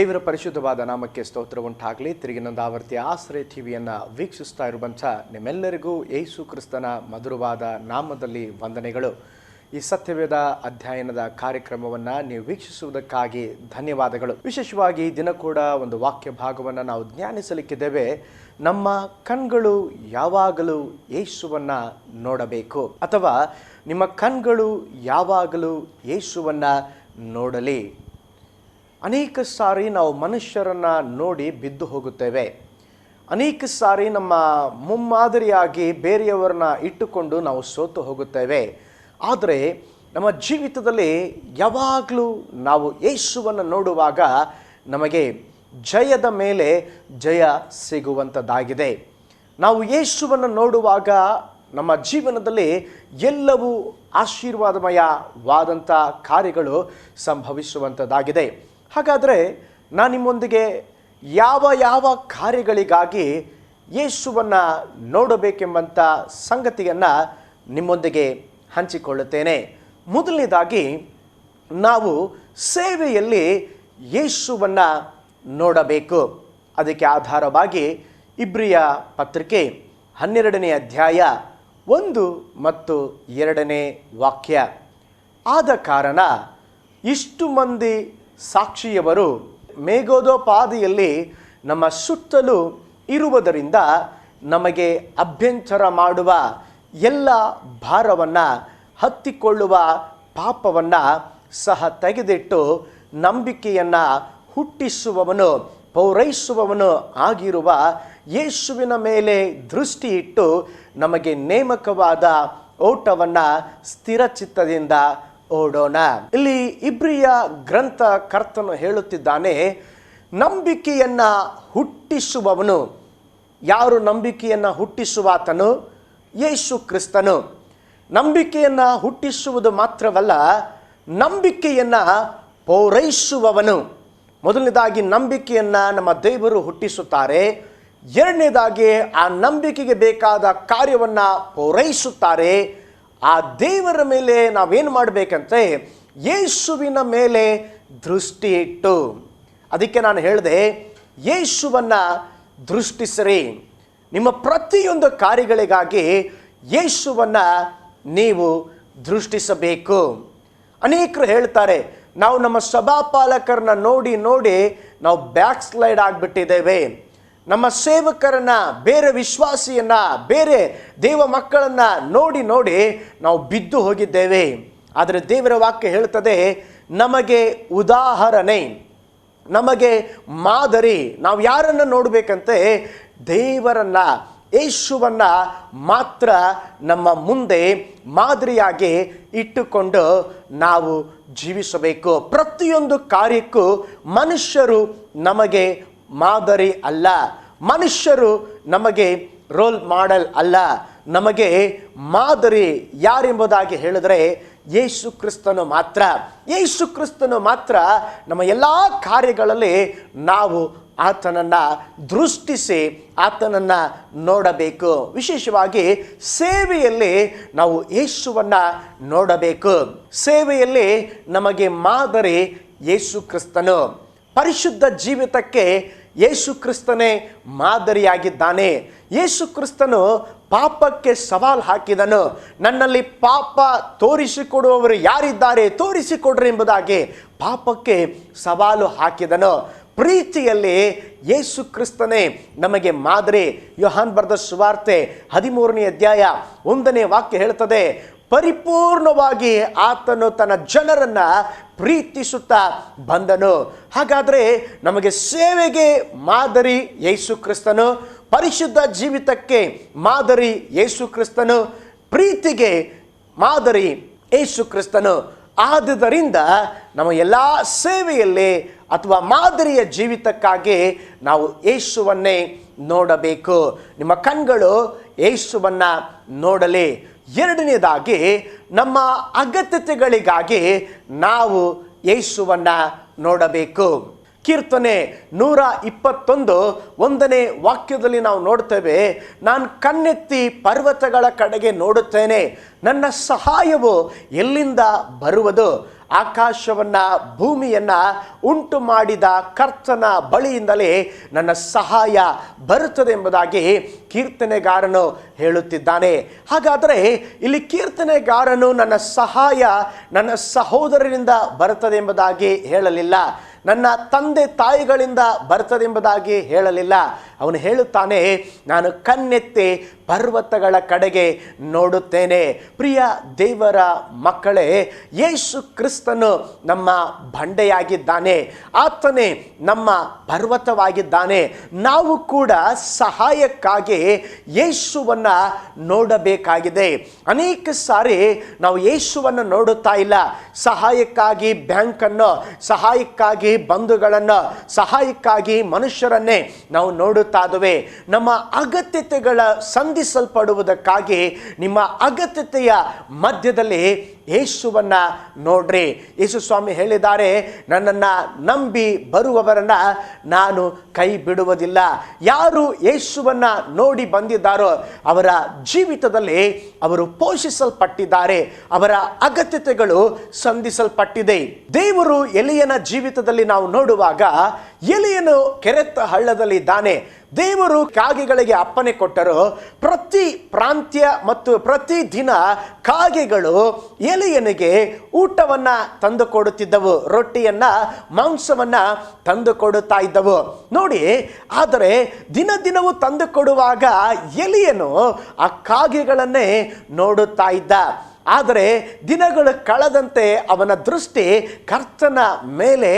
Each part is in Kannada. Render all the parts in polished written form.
ದೇವರ ಪರಿಶುದ್ಧವಾದ ನಾಮಕ್ಕೆ ಸ್ತೋತ್ರ ಉಂಟಾಗಲಿ. ತಿರುಗಿನೊಂದು ಆವರ್ತಿ ಆಶ್ರಯ ಟಿವಿಯನ್ನು ವೀಕ್ಷಿಸ್ತಾ ಇರುವಂಥ ನಿಮ್ಮೆಲ್ಲರಿಗೂ ಯೇಸು ಕ್ರಿಸ್ತನ ಮಧುರವಾದ ನಾಮದಲ್ಲಿ ವಂದನೆಗಳು. ಈ ಸತ್ಯವೇದ ಅಧ್ಯಯನದ ಕಾರ್ಯಕ್ರಮವನ್ನು ನೀವು ವೀಕ್ಷಿಸುವುದಕ್ಕಾಗಿ ಧನ್ಯವಾದಗಳು. ವಿಶೇಷವಾಗಿ ದಿನ ಕೂಡ ಒಂದು ವಾಕ್ಯ ಭಾಗವನ್ನು ನಾವು ಧ್ಯಾನಿಸಲಿಕ್ಕಿದ್ದೇವೆ. ನಮ್ಮ ಕಣ್ಗಳು ಯಾವಾಗಲೂ ಯೇಸುವನ್ನು ನೋಡಬೇಕು, ಅಥವಾ ನಿಮ್ಮ ಕಣ್ಗಳು ಯಾವಾಗಲೂ ಯೇಸುವನ್ನು ನೋಡಲಿ. ಅನೇಕ ಸಾರಿ ನಾವು ಮನುಷ್ಯರನ್ನು ನೋಡಿ ಬಿದ್ದು ಹೋಗುತ್ತೇವೆ. ಅನೇಕ ಸಾರಿ ನಮ್ಮ ಮುಮ್ಮಾದರಿಯಾಗಿ ಬೇರೆಯವರನ್ನ ಇಟ್ಟುಕೊಂಡು ನಾವು ಸೋತು ಹೋಗುತ್ತೇವೆ. ಆದರೆ ನಮ್ಮ ಜೀವಿತದಲ್ಲಿ ಯಾವಾಗಲೂ ನಾವು ಯೇಸುವನ್ನು ನೋಡುವಾಗ ನಮಗೆ ಜಯದ ಮೇಲೆ ಜಯ ಸಿಗುವಂಥದ್ದಾಗಿದೆ. ನಾವು ಯೇಸುವನ್ನು ನೋಡುವಾಗ ನಮ್ಮ ಜೀವನದಲ್ಲಿ ಎಲ್ಲವೂ ಆಶೀರ್ವಾದಮಯವಾದಂಥ ಕಾರ್ಯಗಳು ಸಂಭವಿಸುವಂಥದ್ದಾಗಿದೆ. ಹಾಗಾದರೆ ನಾನು ನಿಮ್ಮೊಂದಿಗೆ ಯಾವ ಕಾರ್ಯಗಳಿಗಾಗಿ ಯೇಸುವನ್ನು ನೋಡಬೇಕೆಂಬಂಥ ಸಂಗತಿಯನ್ನು ನಿಮ್ಮೊಂದಿಗೆ ಹಂಚಿಕೊಳ್ಳುತ್ತೇನೆ. ಮೊದಲನೇದಾಗಿ ನಾವು ಸೇವೆಯಲ್ಲಿ ಯೇಸುವನ್ನು ನೋಡಬೇಕು. ಅದಕ್ಕೆ ಆಧಾರವಾಗಿ ಇಬ್ರಿಯ ಪತ್ರಿಕೆ 12ನೇ ಅಧ್ಯಾಯ 1 ಮತ್ತು 2ನೇ ವಾಕ್ಯ. ಆದ ಕಾರಣ ಇಷ್ಟು ಮಂದಿ ಸಾಕ್ಷಿಯವರು ಮೇಘೋದೋಪಾದಿಯಲ್ಲಿ ನಮ್ಮ ಸುತ್ತಲೂ ಇರುವುದರಿಂದ ನಮಗೆ ಅಭ್ಯಂತರ ಮಾಡುವ ಎಲ್ಲ ಭಾರವನ್ನು ಹತ್ತಿಕೊಳ್ಳುವ ಪಾಪವನ್ನು ಸಹ ತೆಗೆದಿಟ್ಟು ನಂಬಿಕೆಯನ್ನು ಹುಟ್ಟಿಸುವವನು ಪೌರೈಸುವವನು ಆಗಿರುವ ಯೇಸುವಿನ ಮೇಲೆ ದೃಷ್ಟಿ ಇಟ್ಟು ನಮಗೆ ನೇಮಕವಾದ ಓಟವನ್ನು ಸ್ಥಿರಚಿತ್ತದಿಂದ ಓಡೋಣ. ಇಲ್ಲಿ ಇಬ್ರಿಯ ಗ್ರಂಥ ಕರ್ತನು ಹೇಳುತ್ತಿದ್ದಾನೆ, ನಂಬಿಕೆಯನ್ನು ಹುಟ್ಟಿಸುವವನು ಯಾರು? ನಂಬಿಕೆಯನ್ನು ಹುಟ್ಟಿಸುವಾತನು ಯೇಸು ಕ್ರಿಸ್ತನು. ನಂಬಿಕೆಯನ್ನು ಹುಟ್ಟಿಸುವುದು ಮಾತ್ರವಲ್ಲ, ನಂಬಿಕೆಯನ್ನು ಪೂರೈಸುವವನು. ಮೊದಲನೇದಾಗಿ ನಂಬಿಕೆಯನ್ನು ನಮ್ಮ ದೇವರು ಹುಟ್ಟಿಸುತ್ತಾರೆ. ಎರಡನೇದಾಗಿ ಆ ನಂಬಿಕೆಗೆ ಬೇಕಾದ ಕಾರ್ಯವನ್ನು ಪೂರೈಸುತ್ತಾರೆ. ಆ ದೇವರ ಮೇಲೆ ನಾವೇನು ಮಾಡಬೇಕಂತೆ? ಯೇಸುವಿನ ಮೇಲೆ ದೃಷ್ಟಿ ಇಟ್ಟು. ಅದಕ್ಕೆ ನಾನು ಹೇಳಿದೆ, ಯೇಸುವನ್ನು ದೃಷ್ಟಿಸಿರಿ. ನಿಮ್ಮ ಪ್ರತಿಯೊಂದು ಕಾರ್ಯಗಳಿಗಾಗಿ ಯೇಸುವನ್ನು ನೀವು ದೃಷ್ಟಿಸಬೇಕು. ಅನೇಕರು ಹೇಳ್ತಾರೆ, ನಾವು ನಮ್ಮ ಸಭಾಪಾಲಕರನ್ನ ನೋಡಿ ನಾವು ಬ್ಯಾಕ್ ಸ್ಲೈಡ್ ಆಗಿಬಿಟ್ಟಿದ್ದೇವೆ. ನಮ್ಮ ಸೇವಕರನ್ನ, ಬೇರೆ ವಿಶ್ವಾಸಿಯನ್ನ, ಬೇರೆ ದೇವ ಮಕ್ಕಳನ್ನ ನೋಡಿ ನಾವು ಬಿದ್ದು ಹೋಗಿದ್ದೇವೆ. ಆದರೆ ದೇವರ ವಾಕ್ಯ ಹೇಳ್ತದೆ, ನಮಗೆ ಉದಾಹರಣೆ, ನಮಗೆ ಮಾದರಿ. ನಾವು ಯಾರನ್ನು ನೋಡಬೇಕಂತೆ? ದೇವರನ್ನ, ಯೇಸುವನ್ನ ಮಾತ್ರ ನಮ್ಮ ಮುಂದೆ ಮಾದರಿಯಾಗಿ ಇಟ್ಟುಕೊಂಡು ನಾವು ಜೀವಿಸಬೇಕು. ಪ್ರತಿಯೊಂದು ಕಾರ್ಯಕ್ಕೂ ಮನುಷ್ಯರು ನಮಗೆ ಮಾದರಿ ಅಲ್ಲ, ಮನುಷ್ಯರು ನಮಗೆ ರೋಲ್ ಮಾಡೆಲ್ ಅಲ್ಲ. ನಮಗೆ ಮಾದರಿ ಯಾರೆಂಬುದಾಗಿ ಹೇಳಿದ್ರೆ ಯೇಸು ಕ್ರಿಸ್ತನು ಮಾತ್ರ. ಯೇಸು ಕ್ರಿಸ್ತನು ಮಾತ್ರ ನಮ್ಮ ಎಲ್ಲ ಕಾರ್ಯಗಳಲ್ಲಿ ನಾವು ಆತನನ್ನು ದೃಷ್ಟಿಸಿ ಆತನನ್ನು ನೋಡಬೇಕು. ವಿಶೇಷವಾಗಿ ಸೇವೆಯಲ್ಲಿ ನಾವು ಯೇಸುವನ್ನು ನೋಡಬೇಕು. ಸೇವೆಯಲ್ಲಿ ನಮಗೆ ಮಾದರಿ ಯೇಸು ಕ್ರಿಸ್ತನು. ಪರಿಶುದ್ಧ ಜೀವಿತಕ್ಕೆ ಯೇಸು ಕ್ರಿಸ್ತನೇ ಮಾದರಿಯಾಗಿದ್ದಾನೆ. ಯೇಸು ಕ್ರಿಸ್ತನು ಪಾಪಕ್ಕೆ ಸವಾಲು ಹಾಕಿದನು. ನನ್ನಲ್ಲಿ ಪಾಪ ತೋರಿಸಿಕೊಡುವವರು ಯಾರಿದ್ದಾರೆ? ತೋರಿಸಿಕೊಡ್ರಿ ಎಂಬುದಾಗಿ ಪಾಪಕ್ಕೆ ಸವಾಲು ಹಾಕಿದನು. ಪ್ರೀತಿಯಲ್ಲಿ ಯೇಸು ಕ್ರಿಸ್ತನೇ ನಮಗೆ ಮಾದರಿ. ಯೋಹಾನ್ ಬರೆದ ಸುವಾರ್ತೆ 13ನೇ ಅಧ್ಯಾಯ 1ನೇ ವಾಕ್ಯ ಹೇಳ್ತದೆ, ಪರಿಪೂರ್ಣವಾಗಿ ಆತನು ತನ್ನ ಜನರನ್ನ ಪ್ರೀತಿಸುತ್ತಾ ಬಂದನು. ಹಾಗಾದರೆ ನಮಗೆ ಸೇವೆಗೆ ಮಾದರಿ ಯೇಸು ಕ್ರಿಸ್ತನು, ಪರಿಶುದ್ಧ ಜೀವಿತಕ್ಕೆ ಮಾದರಿ ಯೇಸು ಕ್ರಿಸ್ತನು, ಪ್ರೀತಿಗೆ ಮಾದರಿ ಯೇಸು ಕ್ರಿಸ್ತನು. ಆದುದರಿಂದ ನಮ್ಮ ಎಲ್ಲ ಸೇವೆಯಲ್ಲಿ ಅಥವಾ ಮಾದರಿಯ ಜೀವಿತಕ್ಕಾಗಿ ನಾವು ಯೇಸುವನ್ನೇ ನೋಡಬೇಕು. ನಿಮ್ಮ ಕಣ್ಗಳು ಯೇಸುವನ್ನ ನೋಡಲಿ. ಎರಡನೇದಾಗಿ ನಮ್ಮ ಅಗತ್ಯತೆಗಳಿಗಾಗಿ ನಾವು ಯೇಸುವನ್ನು ನೋಡಬೇಕು. ಕೀರ್ತನೆ 121 1ನೇ ವಾಕ್ಯದಲ್ಲಿ ನಾವು ನೋಡ್ತೇವೆ, ನಾನು ಕಣ್ಣೆತ್ತಿ ಪರ್ವತಗಳ ಕಡೆಗೆ ನೋಡುತ್ತೇನೆ, ನನ್ನ ಸಹಾಯವು ಎಲ್ಲಿಂದ ಬರುವುದು? ಆಕಾಶವನ್ನ ಭೂಮಿಯನ್ನ ಉಂಟು ಮಾಡಿದ ಕರ್ತನ ಬಳಿಯಿಂದಲೇ ನನ್ನ ಸಹಾಯ ಬರುತ್ತದೆ ಎಂಬುದಾಗಿ ಕೀರ್ತನೆಗಾರನು ಹೇಳುತ್ತಿದ್ದಾನೆ. ಹಾಗಾದರೆ ಇಲ್ಲಿ ಕೀರ್ತನೆಗಾರನು ನನ್ನ ಸಹಾಯ ನನ್ನ ಸಹೋದರರಿಂದ ಬರುತ್ತದೆ ಎಂಬುದಾಗಿ ಹೇಳಲಿಲ್ಲ, ನನ್ನ ತಂದೆ ತಾಯಿಗಳಿಂದ ಬರ್ತದೆ ಎಂಬುದಾಗಿ ಹೇಳಲಿಲ್ಲ. ಅವನು ಹೇಳುತ್ತಾನೆ, ನಾನು ಕಣ್ಣೆತ್ತಿ ಪರ್ವತಗಳ ಕಡೆಗೆ ನೋಡುತ್ತೇನೆ. ಪ್ರಿಯ ದೇವರ ಮಕ್ಕಳೇ, ಯೇಸು ಕ್ರಿಸ್ತನು ನಮ್ಮ ಬಂಡೆಯಾಗಿದ್ದಾನೆ, ಆತನೇ ನಮ್ಮ ಪರ್ವತವಾಗಿದ್ದಾನೆ. ನಾವು ಕೂಡ ಸಹಾಯಕ್ಕಾಗಿ ಯೇಸುವನ್ನ ನೋಡಬೇಕಾಗಿದೆ. ಅನೇಕ ಸಾರಿ ನಾವು ಯೇಸುವನ್ನು ನೋಡುತ್ತಾ ಇಲ್ಲ. ಸಹಾಯಕ್ಕಾಗಿ ಬ್ಯಾಂಕನ್ನು, ಸಹಾಯಕ್ಕಾಗಿ ಬಂಧುಗಳನ್ನು, ಸಹಾಯಕ್ಕಾಗಿ ಮನುಷ್ಯರನ್ನೇ ನಾವು ನೋಡುತ್ತಾ ಇದ್ದೇವೆ. ನಮ್ಮ ಅಗತ್ಯತೆಗಳ ಸಂಧಿಸಲ್ಪಡುವುದಕ್ಕಾಗಿ ನಿಮ್ಮ ಅಗತ್ಯತೆಯ ಮಧ್ಯದಲ್ಲಿ ಯೇಸುವನ್ನ ನೋಡ್ರಿ. ಯೇಸು ಸ್ವಾಮಿ ಹೇಳಿದ್ದಾರೆ, ನನ್ನನ್ನು ನಂಬಿ ಬರುವವರನ್ನ ನಾನು ಕೈ ಬಿಡುವುದಿಲ್ಲ. ಯಾರು ಯೇಸುವನ್ನ ನೋಡಿ ಬಂದಿದ್ದಾರೋ ಅವರ ಜೀವಿತದಲ್ಲಿ ಅವರು ಪೋಷಿಸಲ್ಪಟ್ಟಿದ್ದಾರೆ, ಅವರ ಅಗತ್ಯತೆಗಳು ಸಂಧಿಸಲ್ಪಟ್ಟಿದೆ. ದೇವರು ಎಲಿಯನ ಜೀವಿತದಲ್ಲಿ ನಾವು ನೋಡುವಾಗ, ಎಲಿಯನು ಕೆರೆತ ಹಳ್ಳದಲ್ಲಿ ಇದ್ದಾನೆ. ದೇವರು ಕಾಗೆಗಳಿಗೆ ಅಪ್ಪಣೆ ಕೊಟ್ಟರು, ಪ್ರತಿ ಪ್ರಾಂತ್ಯ ಮತ್ತು ಪ್ರತಿ ದಿನ ಕಾಗೆಗಳು ಎಲಿಯನಿಗೆ ಊಟವನ್ನ ತಂದು ಕೊಡುತ್ತಿದ್ದವು, ರೊಟ್ಟಿಯನ್ನ ಮಾಂಸವನ್ನ ತಂದು ಕೊಡುತ್ತಾ ಇದ್ದವು ನೋಡಿ. ಆದರೆ ದಿನ ದಿನವೂ ತಂದು ಕೊಡುವಾಗ ಎಲಿಯನು ಆ ಕಾಗೆಗಳನ್ನೇ ನೋಡುತ್ತಾ ಇದ್ದ. ಆದರೆ ದಿನಗಳು ಕಳೆದಂತೆ ಅವನ ದೃಷ್ಟಿ ಕರ್ತನ ಮೇಲೆ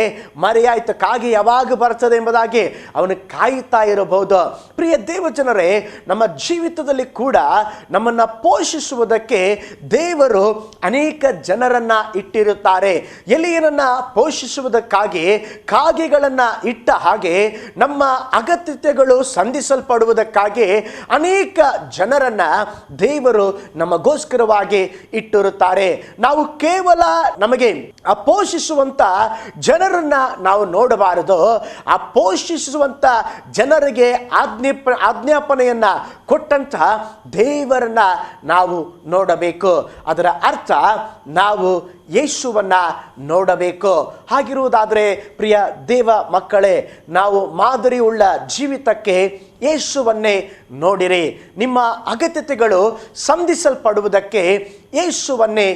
ಮರೆಯಾಯಿತು. ಕಾಗೆ ಯಾವಾಗ ಬರ್ತದೆ ಎಂಬುದಾಗಿ ಅವನು ಕಾಯುತ್ತಾ ಇರಬಹುದು. ಪ್ರಿಯ ದೇವಜನರೇ, ನಮ್ಮ ಜೀವಿತದಲ್ಲಿ ಕೂಡ ನಮ್ಮನ್ನು ಪೋಷಿಸುವುದಕ್ಕೆ ದೇವರು ಅನೇಕ ಜನರನ್ನ ಇಟ್ಟಿರುತ್ತಾರೆ. ಎಲಿಯನನ್ನ ಪೋಷಿಸುವುದಕ್ಕಾಗಿ ಕಾಗೆಗಳನ್ನು ಇಟ್ಟ ಹಾಗೆ ನಮ್ಮ ಅಗತ್ಯತೆಗಳು ಸಂಧಿಸಲ್ಪಡುವುದಕ್ಕಾಗಿ ಅನೇಕ ಜನರನ್ನ ದೇವರು ನಮಗೋಸ್ಕರವಾಗಿ ಇಟ್ಟಿರುತ್ತಾರೆ. ನಾವು ಕೇವಲ ನಮಗೆ ಆ ಪೋಷಿಸುವಂತ ಜನರನ್ನ ನಾವು ನೋಡಬಾರದು. ಆ ಪೋಷಿಸುವಂತ ಜನರಿಗೆ ಆಜ್ಞಾಪನೆಯನ್ನ ಕೊಟ್ಟಂತ ದೇವರನ್ನ ನಾವು ನೋಡಬೇಕು. ಅದರ ಅರ್ಥ ನಾವು ಯೇಸುವನ್ನ ನೋಡಬೇಕು. ಹಾಗಿರುವುದಾದರೆ ಪ್ರಿಯ ದೇವ ಮಕ್ಕಳೇ, ನಾವು ಮಾದರಿ ಉಳ್ಳ ಜೀವಿತಕ್ಕೆ ಯೇಸುವನ್ನೇ ನೋಡಿರಿ. ನಿಮ್ಮ ಅಗತ್ಯತೆಗಳು ಸಂಧಿಸಲ್ಪಡುವುದಕ್ಕೆ ಯೇಸುವನ್ನೇ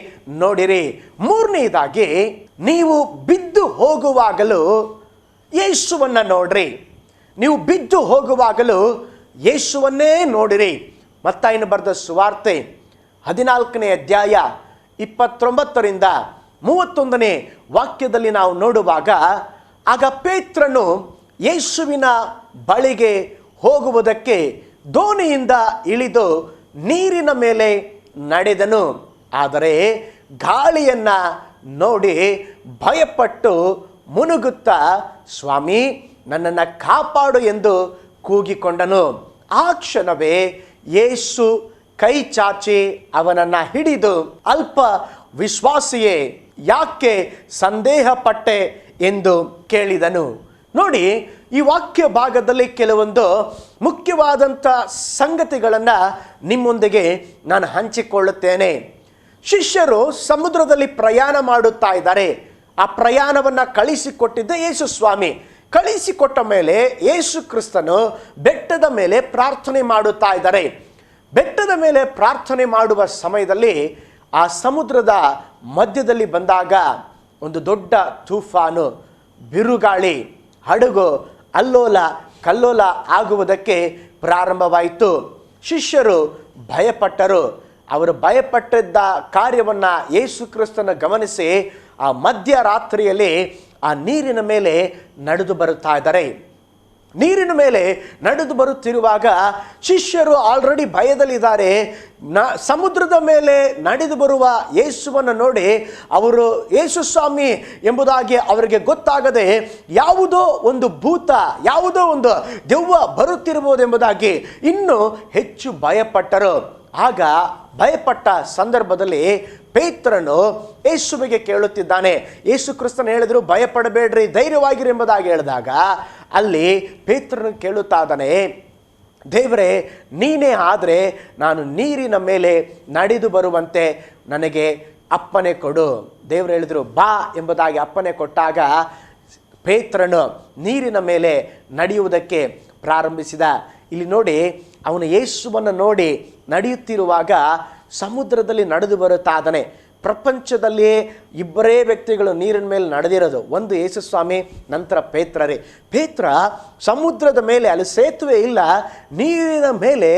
ನೋಡಿರಿ. ಮೂರನೆಯದಾಗಿ, ನೀವು ಬಿದ್ದು ಹೋಗುವಾಗಲೂ ಯೇಸುವನ್ನ ನೋಡ್ರಿ. ನೀವು ಬಿದ್ದು ಹೋಗುವಾಗಲೂ ಯೇಸುವನ್ನೇ ನೋಡಿರಿ. ಮತ್ತಾಯನು ಬರೆದ ಸುವಾರ್ತೆ 14ನೇ ಅಧ್ಯಾಯ 29ರಿಂದ 31ನೇ ವಾಕ್ಯದಲ್ಲಿ ನಾವು ನೋಡುವಾಗ, ಆಗ ಪೇತ್ರನು ಯೇಸುವಿನ ಬಳಿಗೆ ಹೋಗುವುದಕ್ಕೆ ದೋಣಿಯಿಂದ ಇಳಿದು ನೀರಿನ ಮೇಲೆ ನಡೆದನು. ಆದರೆ ಗಾಳಿಯನ್ನ ನೋಡಿ ಭಯಪಟ್ಟು ಮುನುಗುತ್ತಾ, ಸ್ವಾಮಿ, ನನ್ನನ್ನು ಕಾಪಾಡು ಎಂದು ಕೂಗಿಕೊಂಡನು. ಆ ಕ್ಷಣವೇ ಯೇಸು ಕೈ ಚಾಚಿ ಅವನನ್ನು ಹಿಡಿದು, ಅಲ್ಪ ವಿಶ್ವಾಸಿಯೇ, ಯಾಕೆ ಸಂದೇಹ ಪಟ್ಟೆ ಎಂದು ಕೇಳಿದನು. ನೋಡಿ, ಈ ವಾಕ್ಯ ಭಾಗದಲ್ಲಿ ಕೆಲವೊಂದು ಮುಖ್ಯವಾದಂಥ ಸಂಗತಿಗಳನ್ನು ನಿಮ್ಮೊಂದಿಗೆ ನಾನು ಹಂಚಿಕೊಳ್ಳುತ್ತೇನೆ. ಶಿಷ್ಯರು ಸಮುದ್ರದಲ್ಲಿ ಪ್ರಯಾಣ ಮಾಡುತ್ತಾ ಇದ್ದಾರೆ. ಆ ಪ್ರಯಾಣವನ್ನು ಕಳಿಸಿಕೊಟ್ಟಿದ್ದ ಯೇಸು ಸ್ವಾಮಿ. ಕಳಿಸಿಕೊಟ್ಟ ಮೇಲೆ ಯೇಸು ಕ್ರಿಸ್ತನು ಬೆಟ್ಟದ ಮೇಲೆ ಪ್ರಾರ್ಥನೆ ಮಾಡುತ್ತಾ ಇದ್ದಾರೆ. ಬೆಟ್ಟದ ಮೇಲೆ ಪ್ರಾರ್ಥನೆ ಮಾಡುವ ಸಮಯದಲ್ಲಿ ಆ ಸಮುದ್ರದ ಮಧ್ಯದಲ್ಲಿ ಬಂದಾಗ ಒಂದು ದೊಡ್ಡ ತೂಫಾನು, ಬಿರುಗಾಳಿ, ಹಡಗು ಅಲ್ಲೋಲ ಕಲ್ಲೋಲ ಆಗುವುದಕ್ಕೆ ಪ್ರಾರಂಭವಾಯಿತು. ಶಿಷ್ಯರು ಭಯಪಟ್ಟರು. ಅವರು ಭಯಪಟ್ಟಿದ್ದ ಕಾರ್ಯವನ್ನು ಯೇಸು ಕ್ರಿಸ್ತನ ಗಮನಿಸಿ ಆ ಮಧ್ಯರಾತ್ರಿಯಲ್ಲಿ ಆ ನೀರಿನ ಮೇಲೆ ನಡೆದು ಬರುತ್ತಾ ಇದ್ದಾರೆ. ನೀರಿನ ಮೇಲೆ ನಡೆದು ಬರುತ್ತಿರುವಾಗ ಶಿಷ್ಯರು ಆಲ್ರೆಡಿ ಭಯದಲ್ಲಿದ್ದಾರೆ. ಸಮುದ್ರದ ಮೇಲೆ ನಡೆದು ಬರುವ ಯೇಸುವನ್ನು ನೋಡಿ ಅವರು ಯೇಸು ಸ್ವಾಮಿ ಎಂಬುದಾಗಿ ಅವರಿಗೆ ಗೊತ್ತಾಗದೆ ಯಾವುದೋ ಒಂದು ಭೂತ, ಯಾವುದೋ ಒಂದು ದೆವ್ವ ಬರುತ್ತಿರಬಹುದೆಂಬುದಾಗಿ ಇನ್ನೂ ಹೆಚ್ಚು ಭಯಪಟ್ಟರು. ಆಗ ಭಯಪಟ್ಟ ಸಂದರ್ಭದಲ್ಲಿ ಪೇತ್ರನು ಯೇಸುವಿಗೆ ಕೇಳುತ್ತಿದ್ದಾನೆ. ಯೇಸು ಕ್ರಿಸ್ತನು ಹೇಳಿದ್ರು, ಭಯಪಡಬೇಡ್ರಿ, ಧೈರ್ಯವಾಗಿರಿ ಎಂಬುದಾಗಿ ಹೇಳಿದಾಗ ಅಲ್ಲಿ ಪೇತ್ರನು ಕೇಳುತ್ತಾ ಇದ್ದಾನೆ, ದೇವರೇ, ನೀನೇ ಆದರೆ ನಾನು ನೀರಿನ ಮೇಲೆ ನಡೆದು ಬರುವಂತೆ ನನಗೆ ಅಪ್ಪನೆ ಕೊಡು. ದೇವರು ಹೇಳಿದರು ಬಾ ಎಂಬುದಾಗಿ ಅಪ್ಪನೆ ಕೊಟ್ಟಾಗ ಪೇತ್ರನು ನೀರಿನ ಮೇಲೆ ನಡೆಯುವುದಕ್ಕೆ ಪ್ರಾರಂಭಿಸಿದ. ಇಲ್ಲಿ ನೋಡಿ, ಅವನು ಯೇಸುವನ್ನು ನೋಡಿ ನಡೆಯುತ್ತಿರುವಾಗ ಸಮುದ್ರದಲ್ಲಿ ನಡೆದು ಬರುತ್ತಾದನೆ. ಪ್ರಪಂಚದಲ್ಲಿ ಇಬ್ಬರೇ ವ್ಯಕ್ತಿಗಳು ನೀರಿನ ಮೇಲೆ ನಡೆದಿರೋದು, ಒಂದು ಯೇಸು ಸ್ವಾಮಿ, ನಂತರ ಪೇತ್ರರೇ. ಪೇತ್ರ ಸಮುದ್ರದ ಮೇಲೆ, ಅಲ್ಲಿ ಸೇತುವೆ ಇಲ್ಲ, ನೀರಿನ ಮೇಲೆ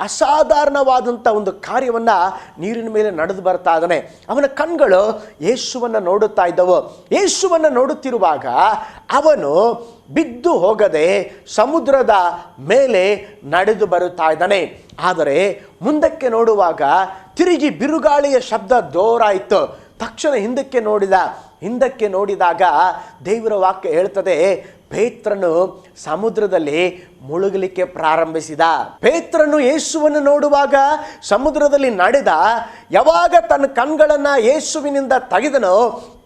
ಅಸಾಧಾರಣವಾದಂಥ ಒಂದು ಕಾರ್ಯವನ್ನು ನೀರಿನ ಮೇಲೆ ನಡೆದು ಬರ್ತಾ ಇದ್ದಾನೆ. ಅವನ ಕಣ್ಗಳು ಯೇಸುವನ್ನು ನೋಡುತ್ತಾ ಇದ್ದವು. ಯೇಸುವನ್ನು ನೋಡುತ್ತಿರುವಾಗ ಅವನು ಬಿದ್ದು ಹೋಗದೆ ಸಮುದ್ರದ ಮೇಲೆ ನಡೆದು ಬರುತ್ತಾ ಇದ್ದಾನೆ. ಆದರೆ ಮುಂದಕ್ಕೆ ನೋಡುವಾಗ ತಿರುಗಿ ಬಿರುಗಾಳಿಯ ಶಬ್ದ ಜೋರಾಯಿತು. ತಕ್ಷಣ ಹಿಂದಕ್ಕೆ ನೋಡಿದಾಗ ದೇವರ ವಾಕ್ಯ ಹೇಳ್ತದೆ, ಪೇತ್ರನು ಸಮುದ್ರದಲ್ಲಿ ಮುಳುಗಲಿಕ್ಕೆ ಪ್ರಾರಂಭಿಸಿದ. ಪೇತ್ರನು ಯೇಸುವನ್ನು ನೋಡುವಾಗ ಸಮುದ್ರದಲ್ಲಿ ನಡೆದ. ಯಾವಾಗ ತನ್ನ ಕಣ್ಗಳನ್ನು ಯೇಸುವಿನಿಂದ ತೆಗೆದನೋ